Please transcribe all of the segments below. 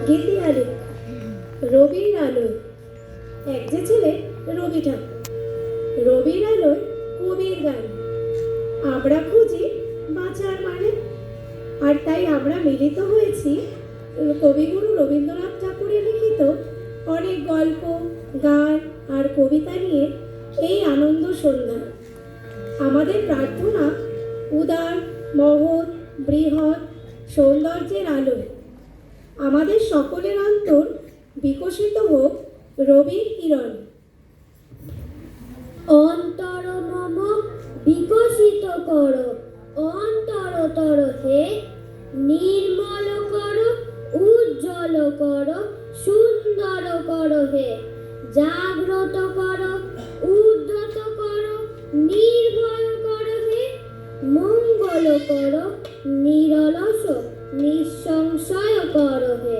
গীতিকা লেখা রবির আলোয়। এক যে ছেলে রবি ঠাকুর, রবির আলোয় কবির গান। আমরা খুঁজি বাঁচার মানে, আর তাই আমরা মিলিত হয়েছি কবিগুরু রবীন্দ্রনাথ ঠাকুরের লিখিত অনেক গল্প, গান আর কবিতা নিয়ে এই আনন্দ সন্ধ্যা। আমাদের প্রার্থনা উদার, মহৎ, বৃহৎ সৌন্দর্যের আলোয় আমাদের সকলের অন্তর বিকশিত হোক রবির কিরণ। অন্তর মম বিকশিত কর, অন্তরতর হে নির্মল কর, উজ্জ্বল কর, সুন্দর কর হে জাগ্রত কর, উদ্ধত কর, নির্ভয় কর হে মঙ্গল কর, নিরলস নিঃসংশয় কর হে।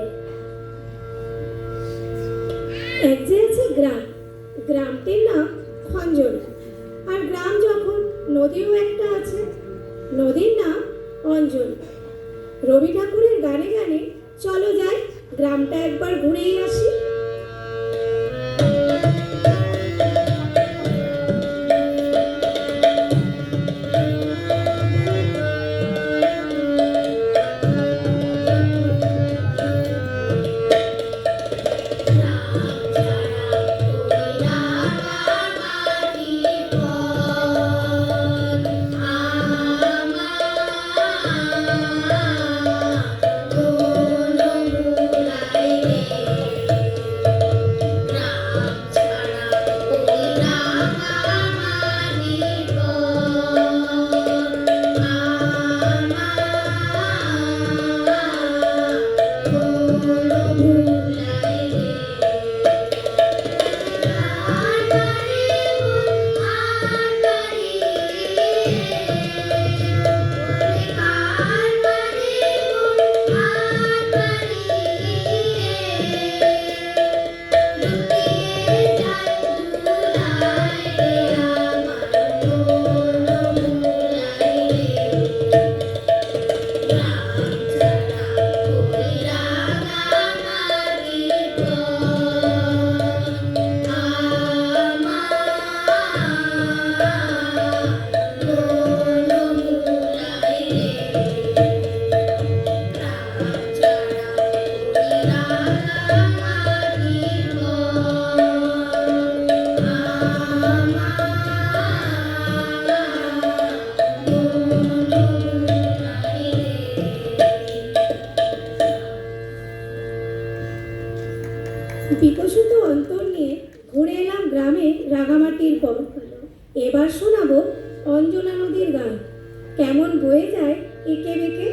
এক যে আছে গ্রাম, গ্রামটির নাম খঞ্জনা। আর গ্রাম যখন নদীও একটা আছে, নদীর নাম অঞ্জনা। রবি ঠাকুরের গানে গানে চলো যাই গ্রামটা একবার ঘুরেই আসি। বিকশিত অন্তর নিয়ে ঘুরে এলাম গ্রামে রাঙামাটির পর। এবার শোনাবো অঞ্জনা নদীর গান, কেমন বয়ে যায় এঁকে বেঁকে।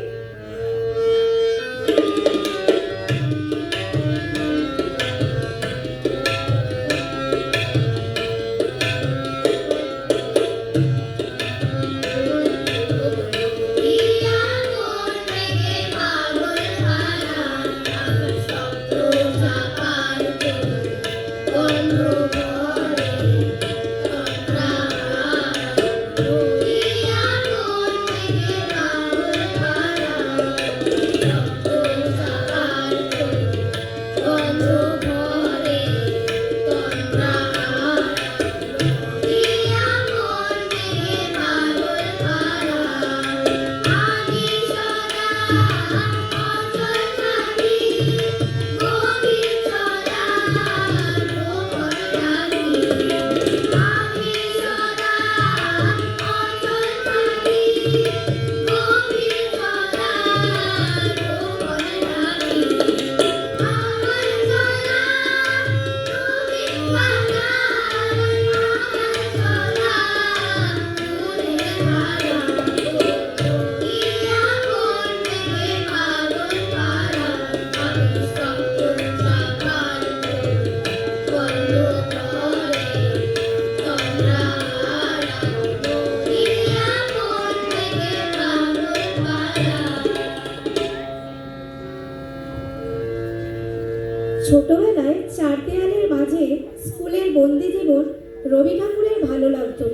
ছোটবেলায় চার দেয়ালের মাঝে স্কুলের বন্দি জীবন রবি ঠাকুরের ভালো লাগতো।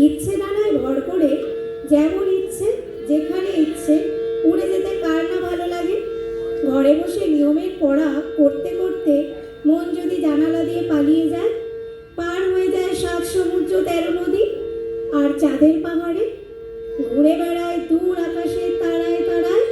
ইচ্ছে ডানায় ভর করে যেমন ইচ্ছে যেখানে ইচ্ছে উড়ে যেতে কার না ভালো লাগে। ঘরে বসে নিয়মের পড়া করতে করতে মন যদি জানালা দিয়ে পালিয়ে যায়, পার হয়ে যায় 7 সমুদ্র 13 নদী, আর চাঁদের পাহাড়ে ঘুরে বেড়ায় দূর আকাশের তারায় তারায়।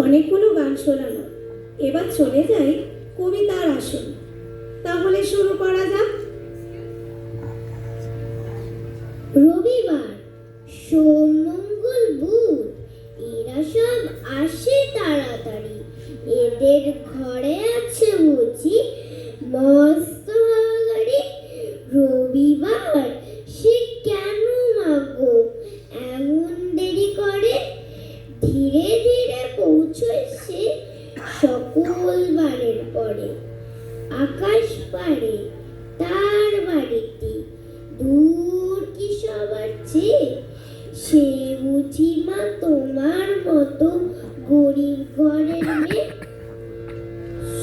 অনেকগুলো গান শোনানো, এবার চলে যাই কবিতার আসন। তাহলে শুরু করা যাক। রবিবার, সোম, মঙ্গল, বুধ, এরা সব আসে তাড়াতাড়ি। এদের ঘরে আছে বুঝি মস্ত গাড়ি। রবিবার সে কেন মাগো এমন দেরি করে? ধীরে ধীরে পৌঁছয় সে সকল বারের পরে। আকাশ পারে তার বাড়িতে দূর কি সবার চেয়ে। সে বুঝি মা তোমার মতো গরিব ঘরের মেয়ে।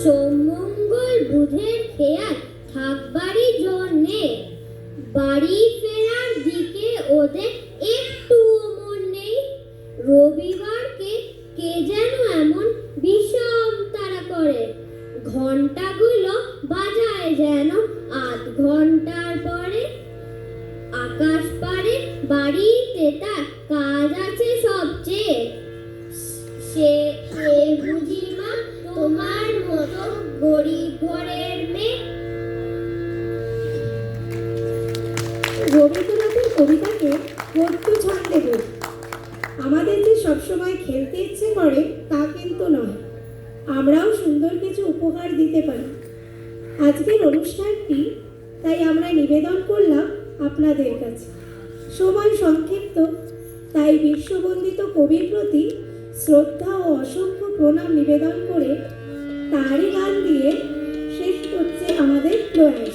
সোম, মঙ্গল, বুধের খেয়াল থাকবারই জন্যে। বাড়ি ফেরার দিকে ওদের একটুও মন নেই। রবিবারকে কে যেন এমন বিষম তারা করে। ঘন্টাগুলো বাজায় যেন আধ ঘন্টার পরে। আকাশ পারে বাড়িতে তার কাজ আছে সবচেয়ে। সে বুঝি মা তোমার মতো গরিব ঘরের মেয়ে। রবীন্দ্রনাথের কবিতাকে গদ্য ছন্দে বলি। আমাদের যে সবসময় খেলতে ইচ্ছে করে তা কিন্তু নয়, আমরাও সুন্দর কিছু উপহার দিতে পারি। আজকের অনুষ্ঠানটি তাই আমরা নিবেদন করলাম আপনাদের কাছে। সময় সংক্ষিপ্ত, তাই বিশ্ববন্দিত কবির প্রতি শ্রদ্ধা ও অসংখ্য প্রণাম নিবেদন করে তারই গান দিয়ে শেষ করছে আমাদের প্রয়াস।